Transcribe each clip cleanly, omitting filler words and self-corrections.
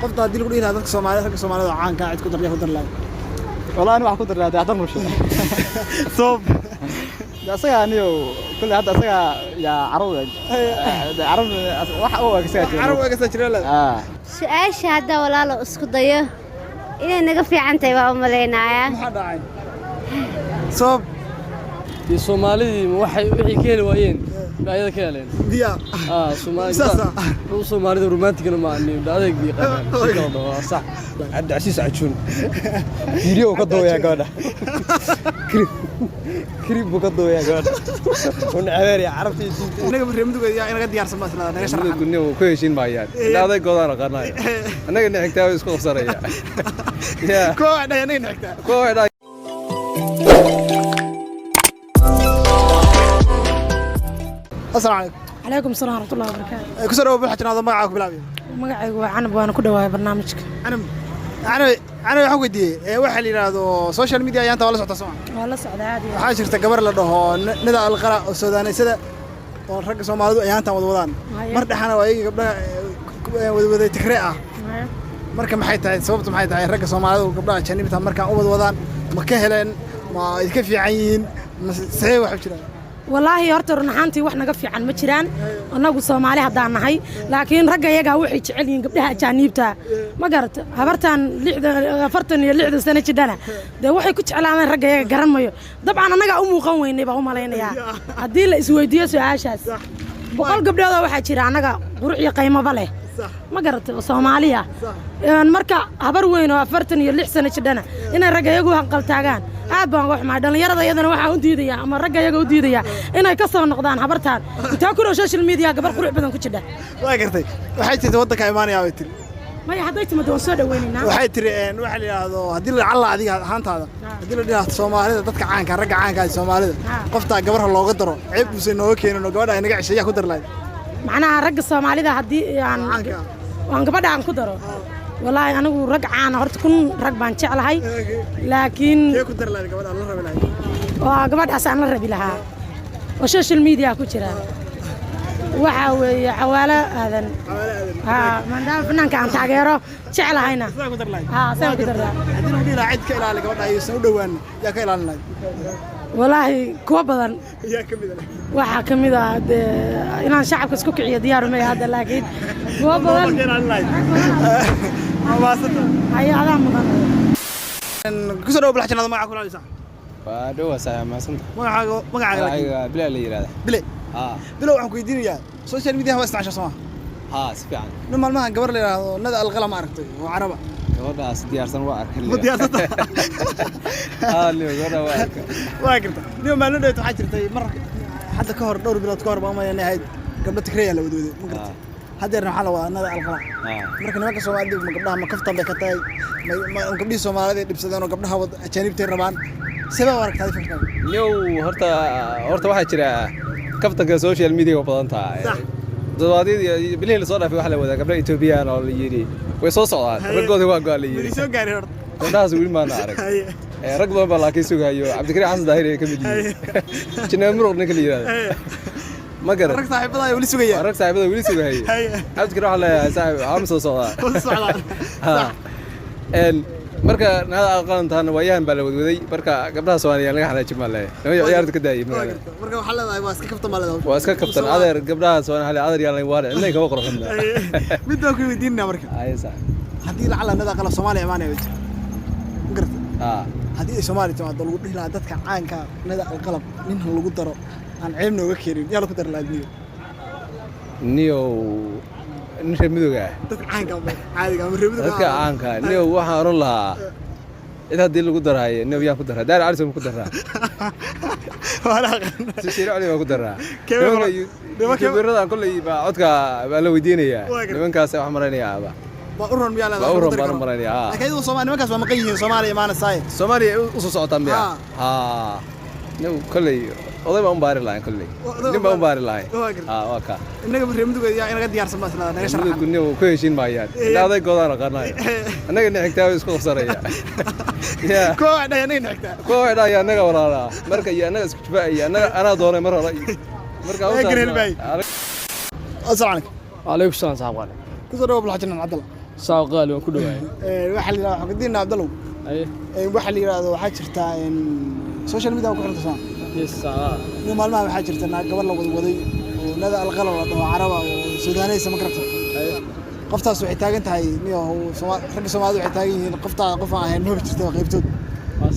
qofta hadii lagu dhiiraa dadka Soomaalida caan ka cid ku daraya ku darlaa والله أنا وحكون درنا هذا مش صوب ده أصلا يعني كل هذا أصلا يا عرب عرب هو كساتر عرب كساتر لا سؤال هذا ولا لا اسكو ضيه إلى نقفي عن تبع أملينا ما حدا عين صوب في Soomaali waxay keen waayeen baayada keeneen biya Soomaalida romantic ma aanin adeeg bi qabaan sax عبد العزيز عجون فيديو كدو يا جدع كريب كدو يا جدع ونعبر عرفتي inaga barnaamijku yaa inaga diyaarsan maasna naga sharaxan kunni ku heshiin maayaan adeeg go'aan qanay anaga nixigtaa isku qasaraya ya koox dhayanay nixigtaa koox السلام عليكم. عليكم السلام ورحمة الله وبركاته. كسر أبو حجنا هذا معك بلابي. مقعد وعنب وأنا كده ويا برنامجك. أنا حقودي واحد اللي هذا سوشيال ميديا أنت ولا صوت سمع. ولا صعد عادي. حاجة تكبر له ندى القراء السوداني سدا ورق سومالي أنت وضوان. مرد حنا ويجي قبل وذا تكرئة. مركب محيط سببت محيط رق سومالي وقبل عشان يبتها مركب وضوان مكهلين ما يكفي عين سعي وحبشنا. والله هرت رنحانتي وإحنا قفي عن مجران أنا أقول سومالي هذا نهاي لكن رجع يجا وحي تعلين قبلها جانيبتها ما قرت هبرتان فرتني اللي سنة كدنا ده وحي كنت على من رجع يجا قرن مايو طبعا أنا قا أمو قوين نبغى مالينا يا عديل إسويدية سعاشاس بقول قبل هذا وحي كذا أنا قا بروح يقيم بالله ما قرت سومالية مركا هبروين وفرتني اللي سنة كدنا إن رجع يجوا هنقل تاجان aad baan wax ma dhalinyarada iyadana waxa u diidaya ama ragga iyaga u diidaya inay ka soo noqdaan habartaan inta ku social media gabar qurux badan ku jidha waa gartay waxay tirtay wadanka imaanaya way tiri ma yahay timaad waan soo dhaweynina waxay tiri waxa la yiraahdo hadii la calla adiga ahaantaada hadii la dhigto Soomaalida dadka caanka ragga caanka ah Soomaalida qofta gabar looga daro ceeb uu soo keenano gabadha inaga cishay ku darlaay macnaha ragga Soomaalida hadii aan gabadha aan ku daro والله أنا ورجع أنا هرت كن رجع بنشأ لهاي لكن كيف كنت رلاي قبل الله ربي لهاي وقبل أسأل الله ربي لها وسوشيال ميديا كتير وحوالة هذا من ده فنان كان تاجره شعله هنا كنت رلاي سوى كتير ده هذين ودي راعيد كلا على قبل أي سنة دوان يا كلا على والله كوبا يا كميدا waxa kamida inaan shacabka isku kiciyo diyaar ma yahay hada laakiin kuwa badan ay adaa mudan ku soo dhaw xajnada magaca kula lisa waa dhawa saamaasanta magaca bila la yiraahdo bila waxaan ku weydiinayaa social media waa isticmaashaa Soomaa si fiican nin maalmahan gabar la yiraahdo nada alqalam aragtay oo caraba gabadhaas diyaarsan waa arkay diyaarsan liyo gabadha waa arkay waa garta niyo maalin dheed waxa jirtay mar hadda ka hor dhowr bilood ka hor baan inay ahayd gabadha Tigreeya la wadooday ma garta hadeerna waxa la wadaa nada alqalam marka nimanka Soomaalida ma gabdhaha ma kaftan bay ka tahay ma gabdhii Soomaalida dhibsadeen oo gabdhaha ajaanibtay rabaan sabab aragtay fikirka niyo horta waxa jira kaftanka social media badan tahay dadweynaha bilihii la soo dhaafay waxa la wadaa gabdhaha Ethiopian oo la yiri way soo socdaan ragooda waa go'an la yiri soo gaaray horta gabdhahaas wili ma arag rag badan baa laakiin sugayo Cabdikariim Xasan Daahir ee kamid yahay jinaa muruq ninka la yiraahdo ma garan rag saaxiibada wili sugaya rag saaxiibada wili sugaya Cabdikariim waxa la saaxiib aan soo socdaa marka nada aqoontaan waayaan baa la wadwaday marka gabdhaha Soomaaliyeed laga xanaajin ma leeyahay inay ciyaarta ka daayay marka waxa la waa iska kaftan ma leedahay waa iska kaftan adeer gabdhaha Soomaaliyeed adeer yaan laga waara inay ka qorxinna mid baa ku weydiinaa marka aysa hadii la cala nada qala Soomaaliya imaanay wajh garta hadii Soomaaliya timaado lagu dhihi lahaa dadka caanka nada alqalab nin lagu daro aan ceeb nooga keenin yaa lagu dar laadiyo niyo nirmidoga dadka caanka caadiga nirmidoga dadka caanka niyo waxa oran lahaa ida hadii lagu darayo niyo yaa ku daraa daar cali ku daraa wala si shiro cali ku daraa nimanka kulay baa codka baa la weydiinaya nimankaas wax maranaya urun miyaa la urun maranaya laakiin Soomaaliya nimankaas waa maqan yihiin Soomaaliya imaana saay Soomaaliya u soo socotaan miya niyo kulay oday baan baari lahayn kulay nin baan baari lahayn waa ka inaga barnaamijku yaa inaga diyaarsan ma isla naga sharaxan kunni ku heshiin maayaan adeeg go'aan qanay anaga nixigtaa isku qasaraya koox dhayanay nixigtaa koox dhayanay anaga walaala marka iyo anaga isku jibay anaga ana doonay mar hore marka assalaamu alaykum وعليكم السلام صاحب غالي ku soo dhaw xajnada Cabdalla saac qaali waan ku dhawaay waxa la yiraahdo xogdiina Abdallow waxa la yiraahdo waxa jirta in social media ku xirta soo yes maalmaha waxa jirta gabar la waday oo nada alqala la dhaho caraba oo Suudaanaysa ma karto qoftaas waxay taagan tahay niyo rag Soomaalidu waxay taagan yihiin qofta qof aan ahayn noob jirta qaybtood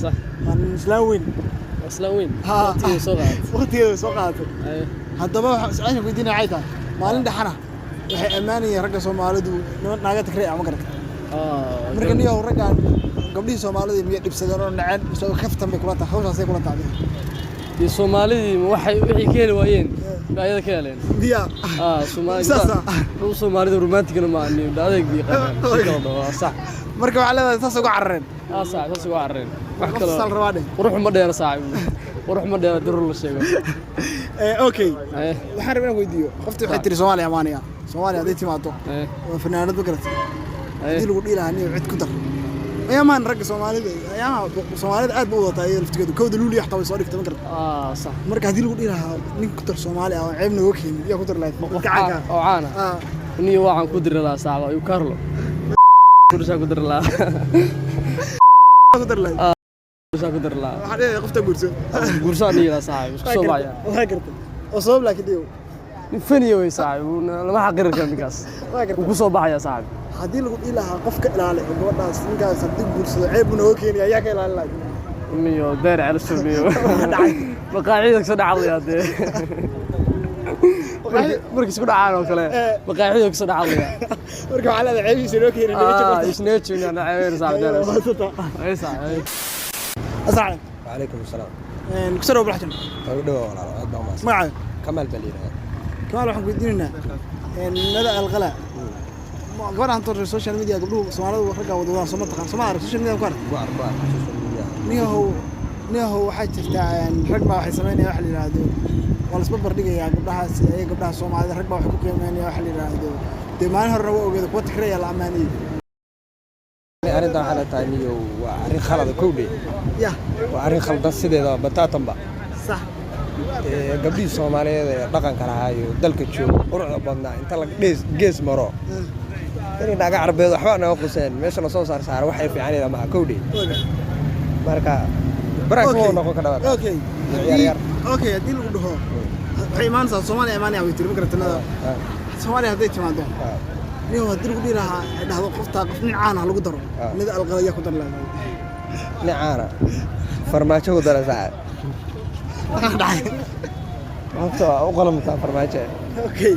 صح man islaawin waqtigeeda soo qaadatay haddaba su'aasha ku diinay ayta maalin dhaxana waxay ammaanayeen ragga Soomaalidu naaga Tigray ama garata marka niyo raggan gabdhihii Soomaalidu miya dhibsadeen oo nacaan soo kaftan bay kula tahay hawshaas ay kula tahay iyo Soomaalidii waxay ka heli waayeen ayada ka heleen diya Soomaalida romanticna ma aanin adeeg bi qabaan sax marka waxa leedahay taas uga carareen sax taas uga carareen wax kale sal rawaade ruux ma dheer saaxiib ruux ma dheer dirur la sheego okay waxaan rabaa inaan weydiiyo qoftii waxay tiri Soomaaliya amaaniya Soomaaliya haday timaado waa fanaanad ma garatay hadii lagu dhiilaha niyo cid ku dar ayaamaan ragga Soomaalida aad buu wataa ay laftigeedu kooda luuliya xataa way soo dhigtay ma garatay sax marka hadii lagu dhiilaha nin ku dar Soomaaliya oo ceebna oo keenay yaa ku dar lahayd gacanka oo caana niyo waxaan ku diri lahaa saaxiib ayu Carlo kursa ku diri lahaa ku dar lahayd kursa ku diri lahaa waxa dheer qofta gursa niyo saaxiib isku soo baaya waxa gartay oo sabab laakiin diyo faniyo way saaxiib lama xaqiri karo ninkaas ku soo baxaya saaxiib hadii lagu ilaha qofka ilaale gabadhaas ninkaas hadii guursado ceebna oo keenay ayaa ka ilaalin lahayd niyo deer ceel suubiyo maqaaciidka soo dhacday hadee markii isku dhacaan oo kale maqaaciidka soo dhacday marka waxa la ceebiisa loo keenay isneejina ceebeen saaxiib ay saaxiib asalaam وعليكم السلام كسروا بلحجن تقدروا ولا عاد ما معي كمال بلينا كمال waxaan ku diinina nada alqala goor aan toor social media gabdhuhu Soomaalidu ragga wadada soo taqaan Soomaaliya social media ku arag niyahow waxaa jirta rag baa waxay sameynayaan wax la yiraahdo wala isba bardhigayaa gabdhahaas ay gabdhaha Soomaalida rag baa wax ku qiimeynayaan wax la yiraahdo deemaan horna waa ogeed kuwa Tigray la amaanay arinta waxa la taaniyo waa arin khalad kowdhe ya waa arin khaldan sideeda bataatanba sax gabdhii Soomaaliyeed ee dhaqanka lahaayo dalka jooga quruxda badnaa inta la gees maro in naga Carbeed waxba naga quseen meesha la soo saar waxay fiicanayeen ma kowdhe marka barako noqon ka dhawaad okay hadii lagu dhaho waxay imaanaysaa Soomaaliya imaanaya way tiri ma garantanada Soomaaliya haday timaado niyo hadii lagu dhiiraha dhahdo qofta qof nin caan ah lagu daro nida alqalaya ku dar lahayd nicaana farmaajo ku dara saacad dhacay qofta u qalamta farmaajo okay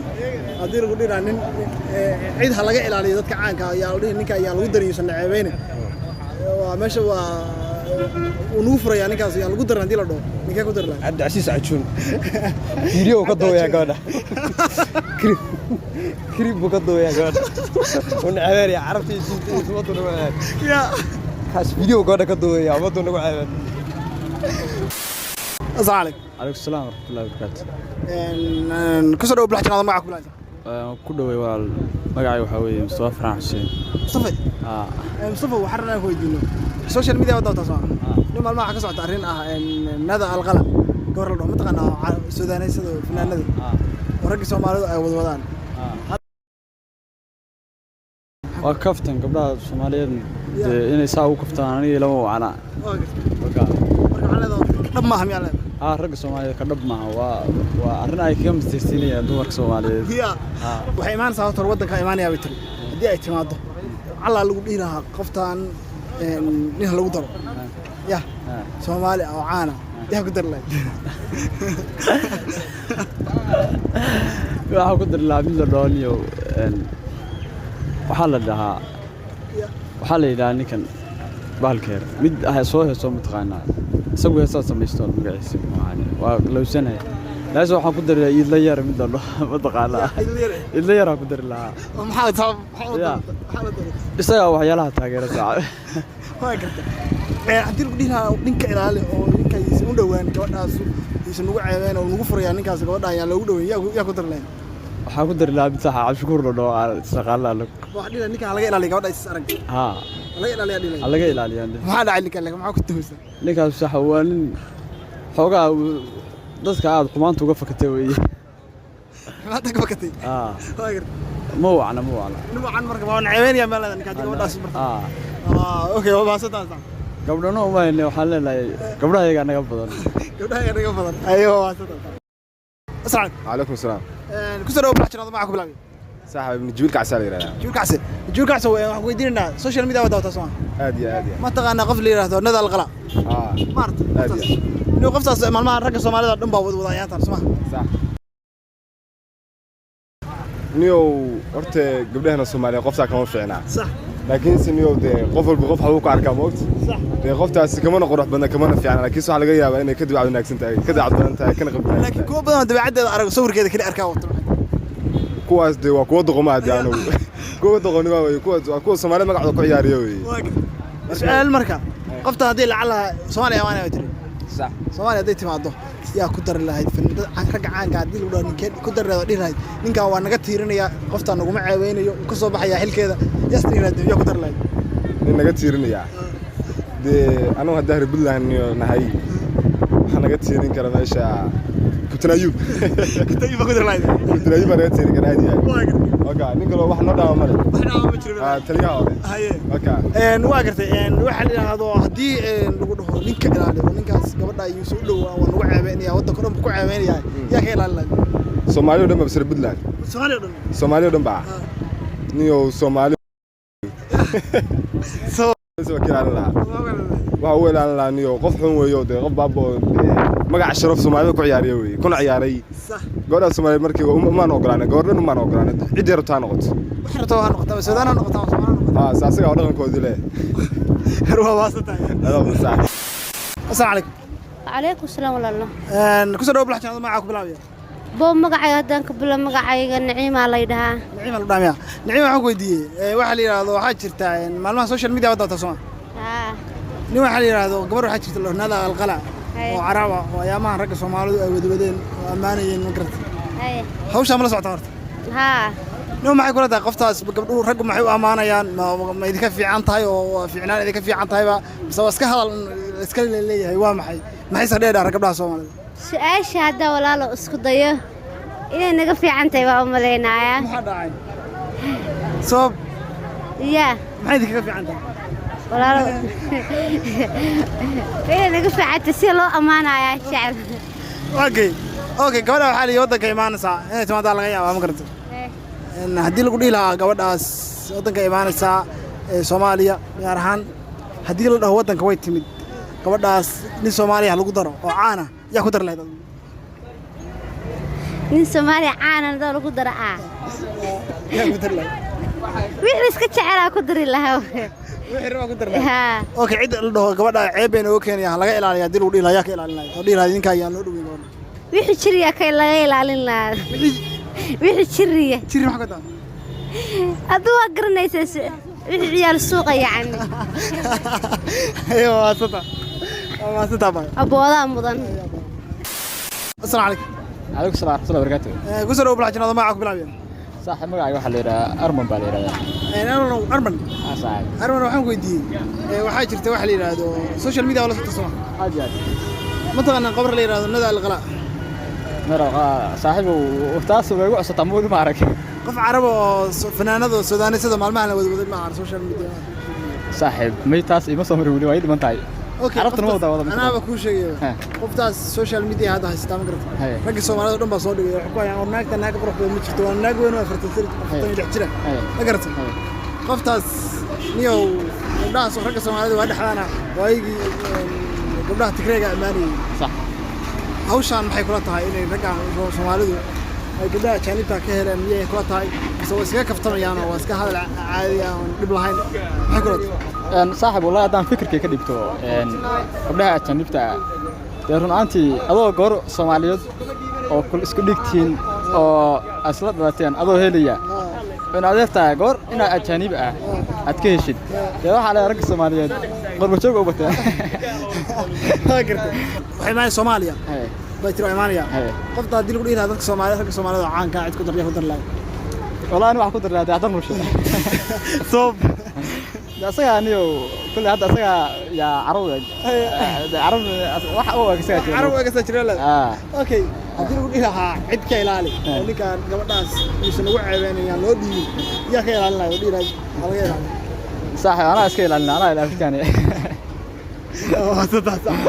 hadii lagu dhiiraha nin cid ha laga ilaaliyo dadka caanka ayaa ninka ayaa lagu dariyay naceebayna waa meesha waa uu furaya ninkaas ayaa lagu daran hadii la dhaho ninka ku dar lahayd Abdi Asiis Ajuun video ka dooyaa gabadha كريم بقدو يا جماعة ونعبر يا عرفتي جنتي ما تنو عاد يا خاص فيديو قاعد كدو يا ما تنو عاد أزعلك عليكم السلام ورحمة الله وبركاته كسروا بلحجنا هذا معك بلحجة كله ويوال مقعي وحوي مصطفى فرح حسين مصطفى مصطفى وحرنا هو يدينه السوشيال ميديا وضعت صار لما المعك كسرت عرين إن هذا الغلط قبل الله متقنا السوداني سدوا فنان نذي ورجع Soomaalidu ay wadaan waa kaftan gabdhaha Soomaaliyeed inay saa u kaftaan aniga lama wacana marka dhab ma ahmi leedahay ragga Soomaaliyeed ka dhab ma waa arrin ay kaga masteysinayaan dumarka Soomaaliyeed waxay imaanaysaa tor wadanka imaanaya way tiri hadii ay timaado alla lagu dhiiraha qoftaan nin lagu daro ya Soomaali oo caana yaa ku dar lahayd waxa ku dar lahayd la dooniyo waxa la dhahaa waxa la yiraahdaa ninkan baalkeer mid ah soo heeso mataqaanaa isagu heeso samaysto magaciisa waa lowsanahay laaso waxa ku dar lahayd la yar mid la mataqaanaa ila yar ku dar lahaa maxaa isaga waxyaalaha taageera saac waa garta hadii lagu dhiraa ninka ilaali oo ninka aysan u dhawaan gabadhaas aysan ugu ceebeen oo ugu furayaan ninkaas gabadha ayaan lagu dhaweyn yaa ku dar lahayd waxaa ku dari lahaa bisaxa cabshukuur la dhaho shaqaale alag wax dhila ninka laga ilaaliyo gabadha is arag laga ilaaliyo dhilay laga ilaaliyo maxaa dhacay ninka maxaa ku toosan ninkaas sax waa nin xoogaa dadka aad xumaanta uga fakatay weeye xumaanta uga fakatay waa garta مو على نوعا مركب هو نعيبين يا مالنا كان gabadhaas okay waa baasataas gabdhano uma inay waxa leeyahay gabdhaha naga badan ayo baasataas asalaam calaykum salaam ku soo dhawaad jannada ma ku bilaabay saaxib ibn jibil kacsa la yiraahdaa jibil kacsa waxaan weydiinaa social media wada wata soo aad ma taqaana qof la yiraahdo nadaal qala maarta aad inuu qoftaas maalmaha ragga Soomaalida dhan baa wada ayaantan soo sax niyo horta gabdhaha Soomaaliya qofta kama fiicna sax laakiin siniyo de qof walba qof hawo ku arkaa moogta sax de qoftaas kama qurux badan kama fiicna laakiin waxa laga yaabaa inay ka dibacdo wanaagsan tahay ka dibacdo badan tahay kana qabtaan laakiin kuwa badan dabeecaddeeda arag sawirkeeda kali arkaa wato kuwaas de waa kuwa doqomaa daano kuwa doqoni waa kuwa Soomaaliya magacooda ku ciyaariyo su'aal marka qofta hadii lacala Soomaaliya waana tiri sax Soomaaliya hadii timaado yaa ku dar lahayd rag caanka hadii lagu dhaho ninkeed ku dareedo dhirayd ninka waa naga tiirinaya qofta nagu ma caaweynayo ka soo baxaya xilkeeda yastirinaad yaa ku dar lahayd nin naga tiirinaya de anu hadda Puntland nahay waxa naga tiirin kara meesha Captain Ayub ku dar lahayd Captain Ayub naga tiirin kara aad oka ninka wax noo dhaama male ma jiro taliyaha haye oka waa gartay waxa la yiraahdo hadii lagu dhaho ninka ilaaliyo ninkaas gabadha ayuu soo dhawaa waa nagu caabeynaya wadda koran ku caabeynaya yaa ka ilaalin Soomaaliya dhan baa Puntland Soomaaliya dhan baa niyo Soomaaliya soo kiran la waa weelaan la niyo qof xun weeyo de qof baabo magac sharaf Soomaalida ku ciyaariyo weey kuna ciyaaray sax gabadha Soomaaliya markii uma ogolaanay gabadhan uma ogolaanay cid yar taa noqoto waxaa noqotay Suudaan noqotay Soomaaliya saasiga oo dhaqankoodii leh ruwa waasata assalaamu calaykum salaam walaalna ku soo dhawaad jannada ma ku bilaabay bo magacayga hadan ka bilaab magacayga Naciima la yiraahdaa Naciima la dhaamiya Naciima waxaan ku weydiiyay waxa la yiraahdo waxa jirta maalmaha social media wada tasoo nin waxa la yiraahdo gabar waxa jirta lohnada alqala oo caraba oo ayaamaha ragga Soomaalidu ay wadwadeen oo amaanayeen ma gartay hawsha ma la socota horta noo maxay kula tahay qoftaas gabdhuhu raggu maxay u amaanayaan ma idinka fiican tahay oo fiicnaan idinka fiican tahay ba mise iska hadal iska leeyahay waa maxay saxdeeda gabdhaha Soomaalida su'aasha hadda walaalo isku dayo inay naga fiican tahay waa u maleynaya maxaa dhacay soob maxay idinka fiican tahay walaalo inay naga fiican tahay si loo amaanaya shacab okay gabadha waxa la waddanka imaanaysa inay timaado laga yaabaa ma gartay haddii lagu dhihi lahaa gabadhaas waddanka imaanaysa Soomaaliya gaar ahaan haddii la dhaho waddanka way timid gabadhaas nin Soomaaliya lagu daro oo caana yaa ku dar lahayd nin Soomaaliya caana lagu daro yaa ku dar lahayd wixii iska jecel ku dari lahaa wixii raba ku dar lahayd okay cid la dhaho gabadha ceebeen oo keenaya laga ilaaliyo haddii lagu dhihi lahaa yaa ka ilaalin lahayd oo dhihi lahayd ninka ayaa loo dhaweyn doona wixii jiriya ka laga ilaalin lahaa wixii jiri maxaa ka taa aduu garanaysaa wixii ciyaar suuqa yaani ayo waasata baa abooda mudan assalaamu calaykum salaam warahmatullahi wabarakatuh ku soo dhawaad jannada ma ku bilaabay saaxiib magacayga waxa la yiraahdaa Arman baa la yiraahdaa Arman saaxiib Arman waxaan weydiiyay waxa jirta waxa la yiraahdo social media wala soo tasoo ma taqaanaa qabar la yiraahdo nadaal qala صاحبه وفتاس ويقول عصا مود ما أعرف قف عرب فنانة سودانية سيدا مالما أنا ودي ما أعرف سوشيال ميديا صاحب ميتاس يمسهم رولي وايد من تاي عرفت الموضوع والله أنا بكون شيء قفتاس سوشيال ميديا هذا هستام قرط رجع سومالي دم بصودي حكوا يعني ورناك تناك بروح بمشتوا ورناك وين وفرتسير فتني لحجرة قرط قفتاس نيو قبلها رجع سومالي واحد حانا وايجي قبلها تكريجا أماني صح hawshan maxay kula tahay inay ragga Soomaalidu ay gabdhaha jaanibta ka heleen miyay kula tahay soo iska kaftamayaan oo iska hadal caadi ah oo dib lahayn maxay kula tahay saaxiib wallahi hadaan fikirkay ka dhigto gabdhaha jaanibta runtii adoo goor Soomaaliyeed oo kul isku dhigtiin oo asla dhawaateen adoo helaya in adeerta goor ina ajaanib ah aad ka heshid waxa la ragga Soomaaliyeed qorba joog u batay waxay maay Soomaaliya baytiro Imaaniya qofta hadii lagu dhiiraado dadka Soomaalida caanka cid ku darbiyo ku dar lahayd wallahi waxa ku dar lahayd hadan rushay soob asaga aniyo kulli hadda asaga ya carab waxa oo agsaga jiray okay haddii lagu dhihi lahaa cid ka ilaali oo ninkaan gabadhaas uusan ugu ceebeynayaan loo dhiibin yaa ka ilaalin lahaa oo dhihi lahaa laga ilaali saaxiib anaa iska ilaalina anaa ilaalitaani صح